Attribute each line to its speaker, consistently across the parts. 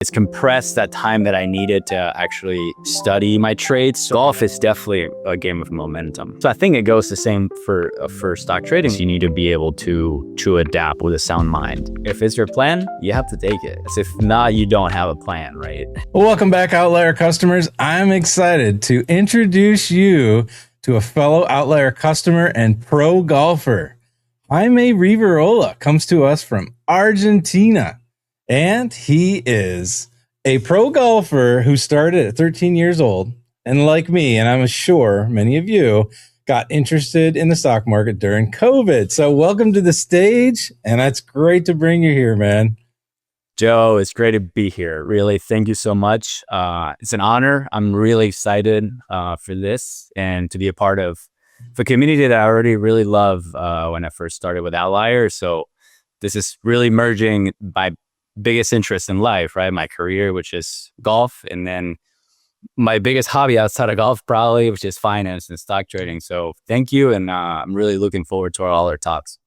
Speaker 1: It's compressed that time that I needed to actually study my trades. Golf is definitely a game of momentum. So I think it goes the same for stock trading. You need to be able to adapt with a sound mind. If it's your plan, you have to take it. If not, you don't have a plan, right?
Speaker 2: Well, welcome back, Outlier customers. I'm excited to introduce you to a fellow Outlier customer and pro golfer. Jaime Rivarola comes to us from Argentina. And he is a pro golfer who started at 13 years old. And like me, and I'm sure many of you, got interested in the stock market during COVID. So welcome to the stage. And it's great to bring you here, man.
Speaker 1: Joe, it's great to be here. Really, thank you so much. It's an honor. I'm really excited for this and to be a part of a community that I already really love when I first started with Outlier. So this is really merging my biggest interest in life, right? My career, which is golf, and then my biggest hobby outside of golf, probably, which is finance and stock trading. So thank you, and I'm really looking forward to all our talks.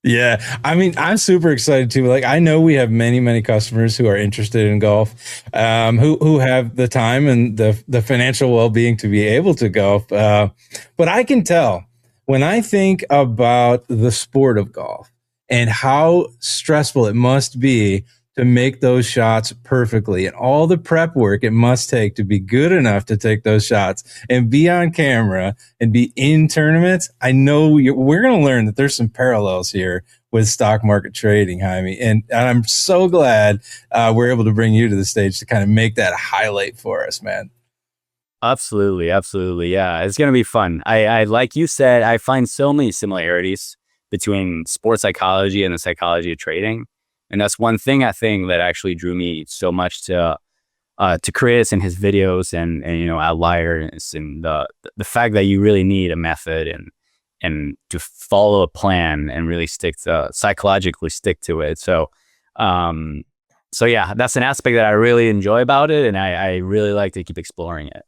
Speaker 2: Yeah, I mean, I'm super excited too. Like, I know we have many customers who are interested in golf, who have the time and the financial well-being to be able to golf. But I can tell when I think about the sport of golf and how stressful it must be to make those shots perfectly and all the prep work it must take to be good enough to take those shots and be on camera and be in tournaments. I know we're going to learn that there's some parallels here with stock market trading, Jaime. And I'm so glad we're able to bring you to the stage to kind of make that highlight for us, man.
Speaker 1: Absolutely. Yeah, it's going to be fun. I like you said, I find so many similarities between sports psychology and the psychology of trading. And that's one thing I think that actually drew me so much to Chris and his videos and Outliers, and the fact that you really need a method and to follow a plan and really psychologically stick to it. So yeah, that's an aspect that I really enjoy about it, and I really like to keep exploring it.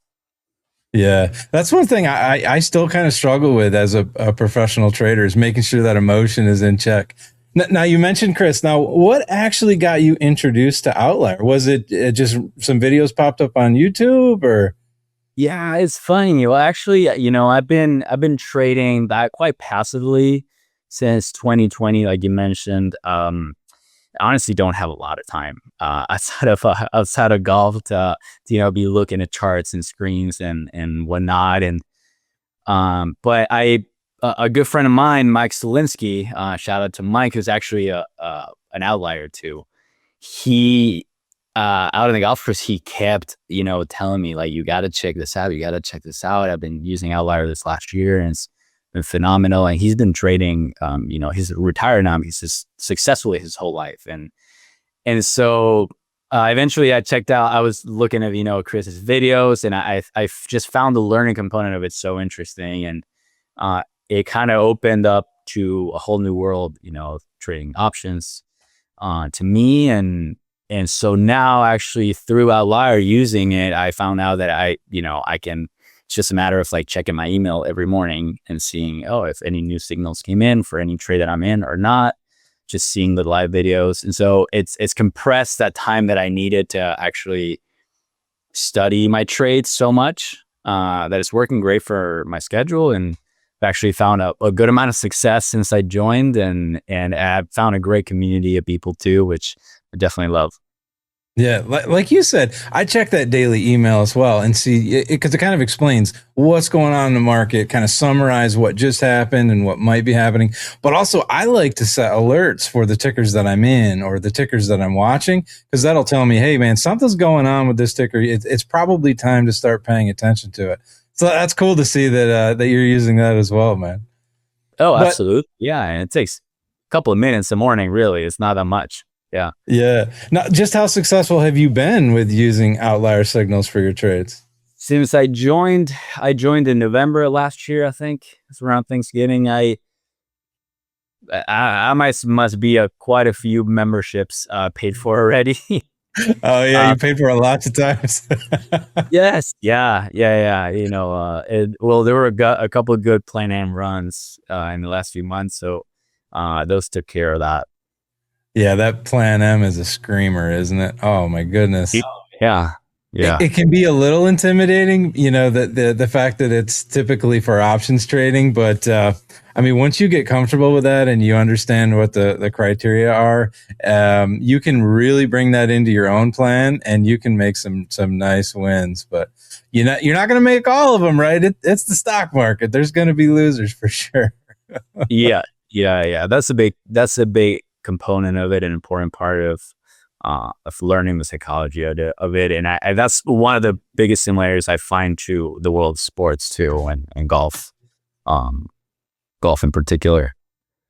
Speaker 2: Yeah, that's one thing I still kind of struggle with as a professional trader, is making sure that emotion is in check. Now, you mentioned Chris. Now, what actually got you introduced to Outlier? Was it just some videos popped up on YouTube, or?
Speaker 1: Yeah, it's funny. Well, actually, I've been trading that quite passively since 2020, like you mentioned. I honestly don't have a lot of time outside of golf to be looking at charts and screens and whatnot. And but a good friend of mine, Mike Solinsky, shout out to Mike, who's actually an Outlier too. He out in the golf course, he kept telling me, like, you got to check this out. You got to check this out. I've been using Outlier this last year, and it's been phenomenal. And he's been trading. He's retired now. He's just successfully his whole life, and so eventually I checked out. I was looking at Chris's videos, and I just found the learning component of it so interesting, and it kind of opened up to a whole new world, trading options to me. And so now, actually, through Outlier, using it, I found out that I can, it's just a matter of like checking my email every morning and seeing, if any new signals came in for any trade that I'm in or not, just seeing the live videos. And so it's compressed that time that I needed to actually study my trades so much that it's working great for my schedule. And I've actually found a good amount of success since I joined, and I've found a great community of people too, which I definitely love.
Speaker 2: Yeah, like you said, I check that daily email as well and see, because it kind of explains what's going on in the market, kind of summarize what just happened and what might be happening. But also, I like to set alerts for the tickers that I'm in or the tickers that I'm watching, because that'll tell me, hey, man, something's going on with this ticker. It's probably time to start paying attention to it. So that's cool to see that you're using that as well, man.
Speaker 1: Oh, absolutely. Yeah, and it takes a couple of minutes a morning, really. It's not that much. Yeah.
Speaker 2: Yeah. Now, just how successful have you been with using Outlier signals for your trades?
Speaker 1: Since I joined in November last year, I think it's around Thanksgiving. I must be quite a few memberships paid for already.
Speaker 2: Oh yeah, you paid for a lot of times.
Speaker 1: Yes. Yeah. Well, there were a couple of good Plan Am runs in the last few months, so those took care of that.
Speaker 2: Yeah, that Plan M is a screamer, isn't it? Oh my goodness.
Speaker 1: Yeah. Yeah.
Speaker 2: It can be a little intimidating, the fact that it's typically for options trading, but I mean, once you get comfortable with that and you understand what the criteria are, you can really bring that into your own plan, and you can make some nice wins. But you're not going to make all of them, right? It's the stock market. There's going to be losers for sure.
Speaker 1: Yeah. Yeah. Yeah. That's a big component of it, an important part of learning the psychology of it. And that's one of the biggest similarities I find to the world of sports too, and golf, um, golf in particular.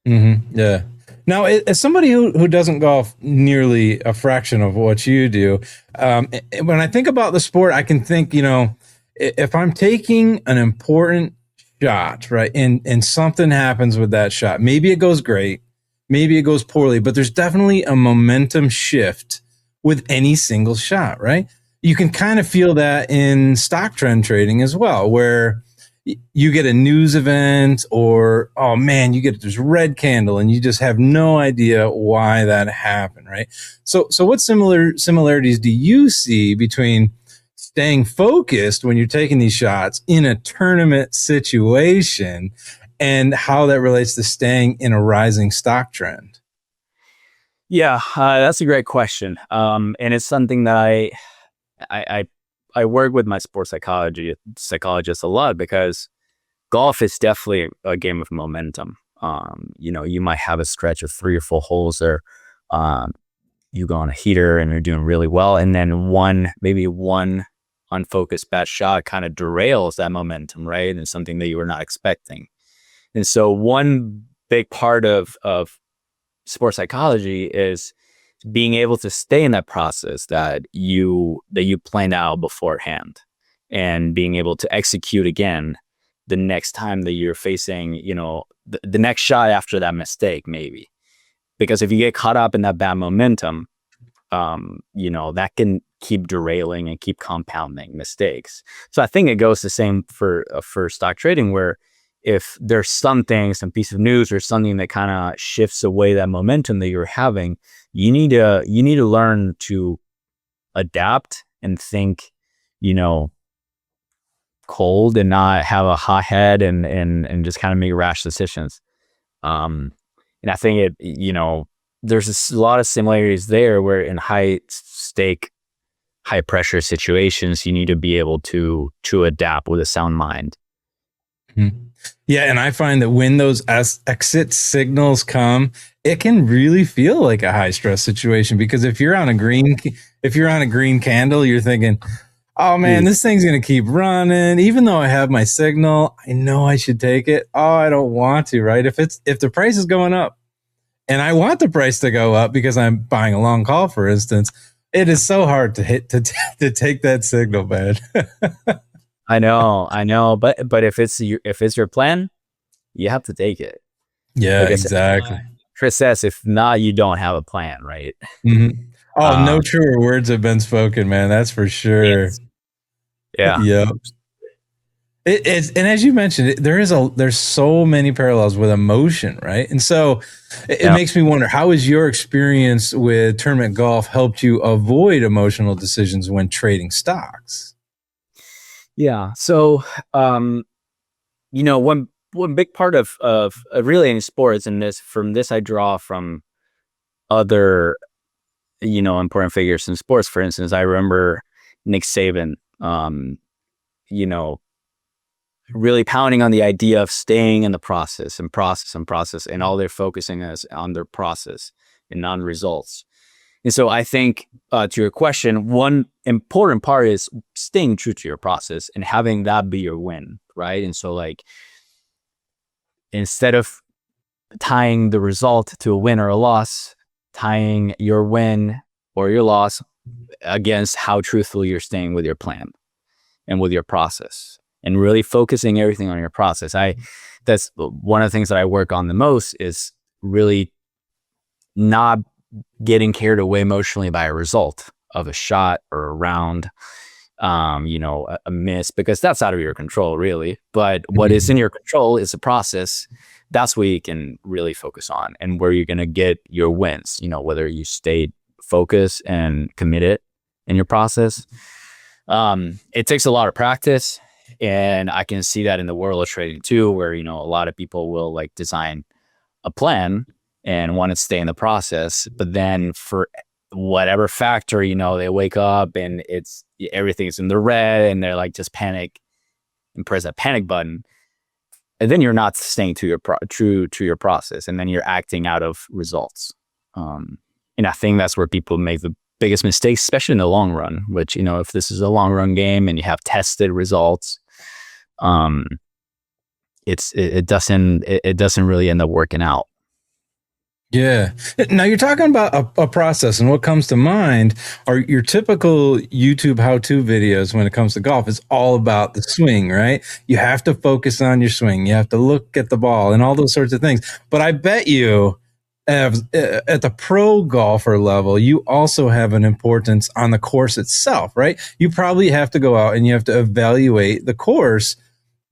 Speaker 2: Yeah. Now, as somebody who doesn't golf nearly a fraction of what you do, when I think about the sport, I can think, if I'm taking an important shot, right, and something happens with that shot, maybe it goes great, maybe it goes poorly, but there's definitely a momentum shift with any single shot, right? You can kind of feel that in stock trend trading as well, where you get a news event, or oh man, you get this red candle and you just have no idea why that happened, right? So what similarities do you see between staying focused when you're taking these shots in a tournament situation, and how that relates to staying in a rising stock trend?
Speaker 1: Yeah, that's a great question. And it's something that I I work with my sports psychologist a lot, because golf is definitely a game of momentum. You might have a stretch of 3 or 4 holes, or um, you go on a heater and you're doing really well, and then maybe one unfocused bad shot kind of derails that momentum, right? And something that you were not expecting. And so one big part of sports psychology is being able to stay in that process that you planned out beforehand, and being able to execute again the next time that you're facing, the next shot after that mistake, maybe. Because if you get caught up in that bad momentum, that can keep derailing and keep compounding mistakes. So I think it goes the same for stock trading, where if there's some piece of news or something that kind of shifts away that momentum that you're having, you need to learn to adapt and think, cold, and not have a hot head, and just kind of make rash decisions. And I think there's a lot of similarities there, where in high stake, high pressure situations, you need to be able to adapt with a sound mind.
Speaker 2: Mhm. Yeah, and I find that when those exit signals come, it can really feel like a high stress situation, because if you're on a green candle, you're thinking, "Oh man, this thing's going to keep running even though I have my signal. I know I should take it. Oh, I don't want to, right? If the price is going up and I want the price to go up because I'm buying a long call, for instance, it is so hard to take that signal, man."
Speaker 1: I know, but if it's your plan, you have to take it.
Speaker 2: Yeah,
Speaker 1: Like I said,
Speaker 2: exactly.
Speaker 1: Chris says, if not, you don't have a plan, right?
Speaker 2: Mhm. Oh, no
Speaker 1: Um,
Speaker 2: truer words have been spoken, man. That's for sure.
Speaker 1: yes, yeah,
Speaker 2: Yeah. And as you mentioned, there's so many parallels with emotion, right? And so it
Speaker 1: yeah,
Speaker 2: makes me wonder, how has your experience with tournament golf helped you avoid emotional decisions when trading stocks?
Speaker 1: yeah. So, one big part of really any sports, and this I draw from other important figures in sports. For instance, I remember Nick Saban, you know, really pounding on the idea of staying in the process, and all they're focusing is on their process and non results. And so I think, to your question, one important part is staying true to your process and having that be your win, right? And so, like, instead of tying the result to a win or a loss, tying your win or your loss against how truthful you're staying with your plan and with your process, and really focusing everything on your process. That's one of the things that I work on the most, is really not getting carried away emotionally by a result of a shot or a round. a miss, because that's out of your control, really. But what is
Speaker 2: Mhm.
Speaker 1: in your control is the process. That's what you can really focus on, and where you're going to get your wins, whether you stayed focused and committed in your process. It takes a lot of practice, and I can see that in the world of trading too, where, a lot of people will like design a plan and want to stay in the process, but then for whatever factor, they wake up and everything's in the red, and they're like just panic and press that panic button, and then you're not staying to true to your process, and then you're acting out of results. And I think that's where people make the biggest mistakes, especially in the long run. Which, if this is a long run game and you have tested results, um, it doesn't really end up working out.
Speaker 2: Yeah. Now you're talking about a process, and what comes to mind are your typical YouTube how-to videos when it comes to golf. It's all about the swing, right? You have to focus on your swing. You have to look at the ball and all those sorts of things. But I bet you at the pro golfer level, you also have an importance on the course itself, right? You probably have to go out and you have to evaluate the course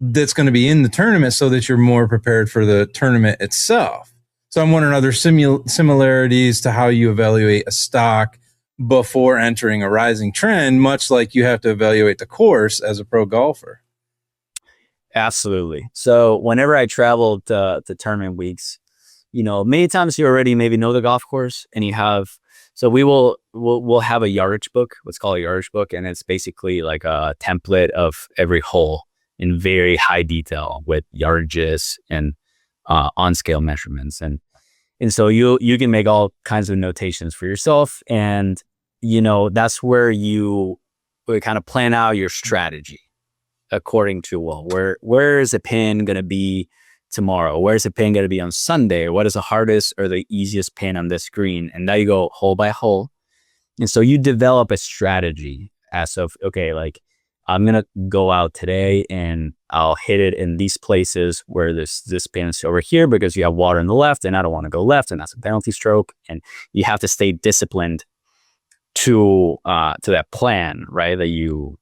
Speaker 2: that's going to be in the tournament so that you're more prepared for the tournament itself. So I'm wondering, are there similarities to how you evaluate a stock before entering a rising trend, much like you have to evaluate the course as a pro golfer?
Speaker 1: Absolutely. So whenever I travel to tournament weeks, many times you already maybe know the golf course, and so we'll have a yardage book, what's called a yardage book. And it's basically like a template of every hole in very high detail with yardages and on scale measurements. And so you can make all kinds of notations for yourself. And, that's where you kind of plan out your strategy according to, well, where is the pin going to be tomorrow? Where's the pin going to be on Sunday? What is the hardest or the easiest pin on this green? And now you go hole by hole. And so you develop a strategy as of, okay, like, I'm going to go out today and I'll hit it in these places where this pin is over here, because you have water on the left and I don't want to go left, and that's a penalty stroke. And you have to stay disciplined to that plan, right? That you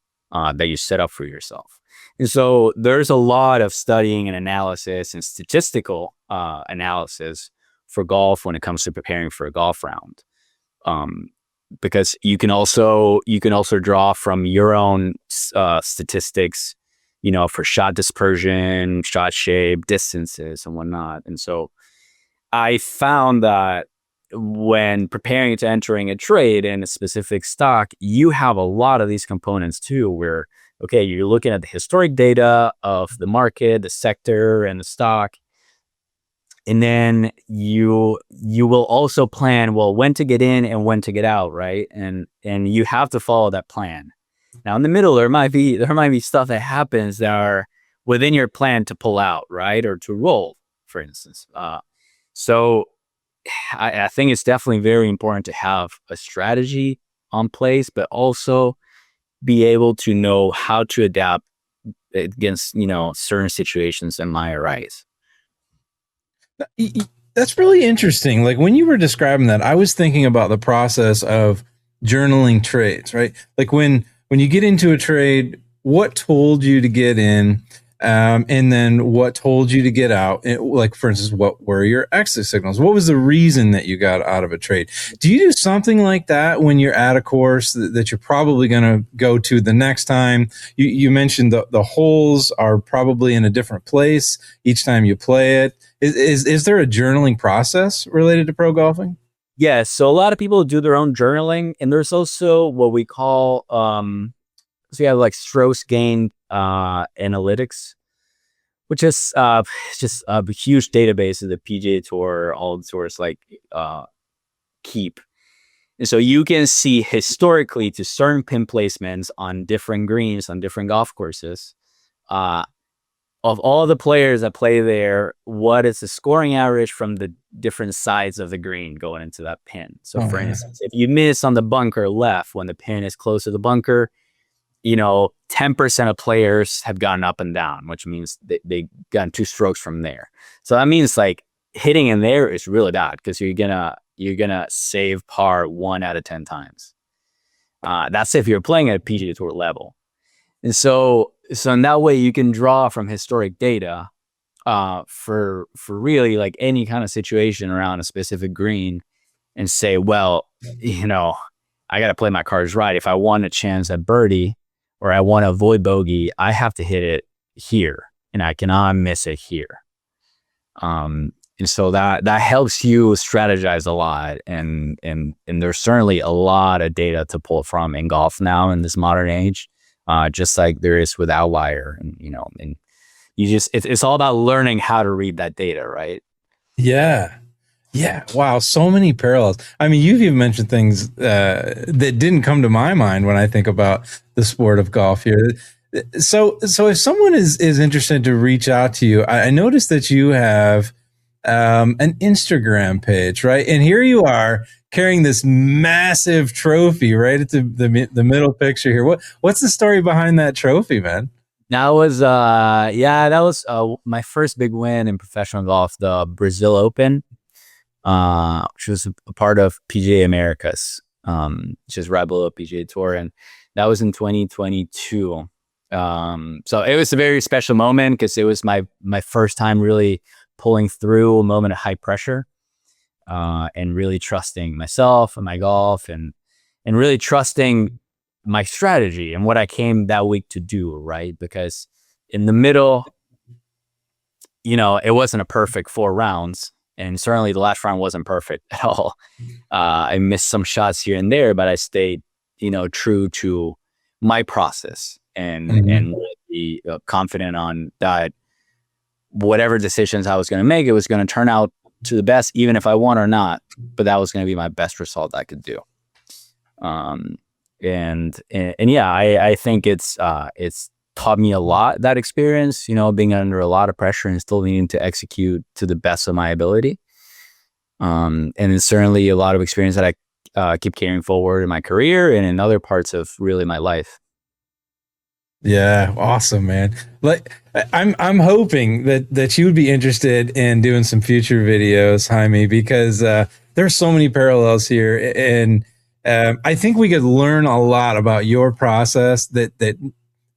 Speaker 1: set up for yourself. And so there's a lot of studying and analysis and statistical analysis for golf when it comes to preparing for a golf round. Because you can also draw from your own statistics, for shot dispersion, shot shape, distances, and whatnot. And so I found that when preparing to entering a trade in a specific stock, you have a lot of these components too, where, okay, you're looking at the historic data of the market, the sector, and the stock. And then you will also plan, well, when to get in and when to get out, right? And you have to follow that plan. Now, in the middle, there might be stuff that happens that are within your plan to pull out, right, or to roll, for instance. So I think it's definitely very important to have a strategy on place, but also be able to know how to adapt against certain situations that might arise.
Speaker 2: That's really interesting. Like when you were describing that, I was thinking about the process of journaling trades, right? Like when you get into a trade, what told you to get in, and then what told you to get out? Like, for instance, what were your exit signals? What was the reason that you got out of a trade? Do you do something like that when you're at a course that you're probably going to go to the next time? You mentioned the holes are probably in a different place each time you play it. Is there a journaling process related to pro golfing?
Speaker 1: Yeah, so a lot of people do their own journaling, and there's also what we call so you have like strokes gained analytics, which is just a huge database of the PGA Tour, all the tours like keep. And so you can see historically to certain pin placements on different greens on different golf courses, of all the players that play there, what is the scoring average from the different sides of the green going into that pin. So for instance, if you miss on the bunker left when the pin is close to the bunker, 10% of players have gone up and down, which means they gotten 2 strokes from there. So that means like hitting in there is really bad, because you're gonna save par 1 out of 10 times. That's if you're playing at a PGA Tour level. And so in that way, you can draw from historic data for really like any kind of situation around a specific green and say, well, I got to play my cards right. If I want a chance at birdie or I want to avoid bogey, I have to hit it here and I cannot miss it here. And so that helps you strategize a lot. And there's certainly a lot of data to pull from in golf now in this modern age, just like there is with Outlier. And, and you just, it's all about learning how to read that data, right?
Speaker 2: Yeah. Yeah. Wow. So many parallels. I mean, you've even mentioned things that didn't come to my mind when I think about the sport of golf here. So if someone is interested to reach out to you, I noticed that you have an Instagram page, right? And here you are carrying this massive trophy right at the middle picture here. What's the story behind that trophy, man?
Speaker 1: That was my first big win in professional golf, the Brazil Open, which was a part of PGA Americas, which is right below PGA Tour, and that was in 2022. So it was a very special moment because it was my first time really pulling through a moment of high pressure, and really trusting myself and my golf and really trusting my strategy and what I came that week to do, right? Because in the middle, it wasn't a perfect 4 rounds, and certainly the last round wasn't perfect at all. I missed some shots here and there, but I stayed, true to my process and be confident on that. Whatever decisions I was going to make, it was going to turn out to the best, even if I won or not. But that was going to be my best result I could do. And yeah, I think it's taught me a lot, that experience, being under a lot of pressure and still needing to execute to the best of my ability. And it's certainly a lot of experience that I keep carrying forward in my career and in other parts of really my life.
Speaker 2: Yeah, awesome, man. Like I'm hoping that you would be interested in doing some future videos, Jaime, because there's so many parallels here, and I think we could learn a lot about your process. That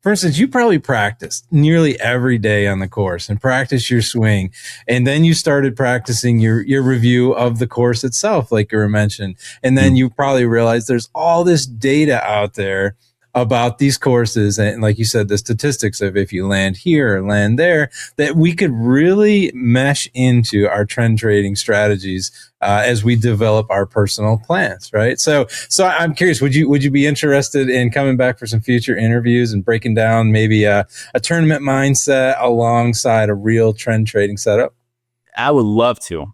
Speaker 2: for instance, you probably practiced nearly every day on the course and practice your swing, and then you started practicing your review of the course itself, like you were mentioned, and then you probably realized there's all this data out there about these courses, and like you said, the statistics of if you land here or land there, that we could really mesh into our trend trading strategies as we develop our personal plans, right? So I'm curious, would you be interested in coming back for some future interviews and breaking down maybe a tournament mindset alongside a real trend trading setup?
Speaker 1: I would love to.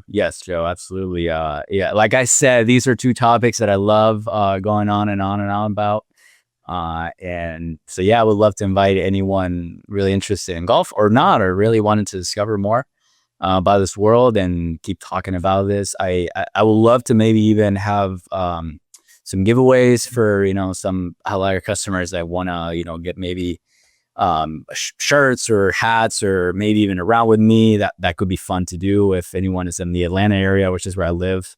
Speaker 1: Yes, Joe, absolutely. Yeah, like I said, these are 2 topics that I love going on and on and on about. And so, yeah, I would love to invite anyone really interested in golf or not, or really wanted to discover more about this world and keep talking about this. I would love to maybe even have some giveaways for, some Outlier customers that want to, get maybe shirts or hats or maybe even a round with me. That could be fun to do if anyone is in the Atlanta area, which is where I live.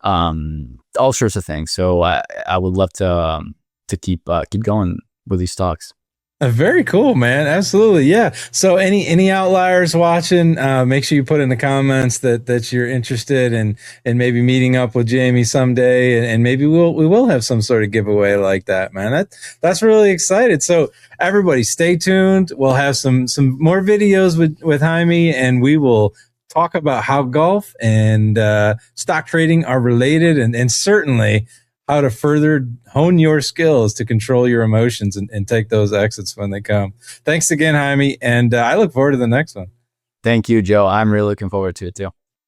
Speaker 1: All sorts of things. So I would love to keep going with these talks.
Speaker 2: Very cool, man. Absolutely. Yeah. So any outliers watching, make sure you put in the comments that you're interested in maybe meeting up with Jaime someday, and maybe we will have some sort of giveaway like that, man. That's really excited. So everybody stay tuned. We'll have some more videos with Jaime, and we will talk about how golf and stock trading are related, and certainly how to further hone your skills to control your emotions and take those exits when they come. Thanks again, Jaime. And I look forward to the next one.
Speaker 1: Thank you, Joe. I'm really looking forward to it too.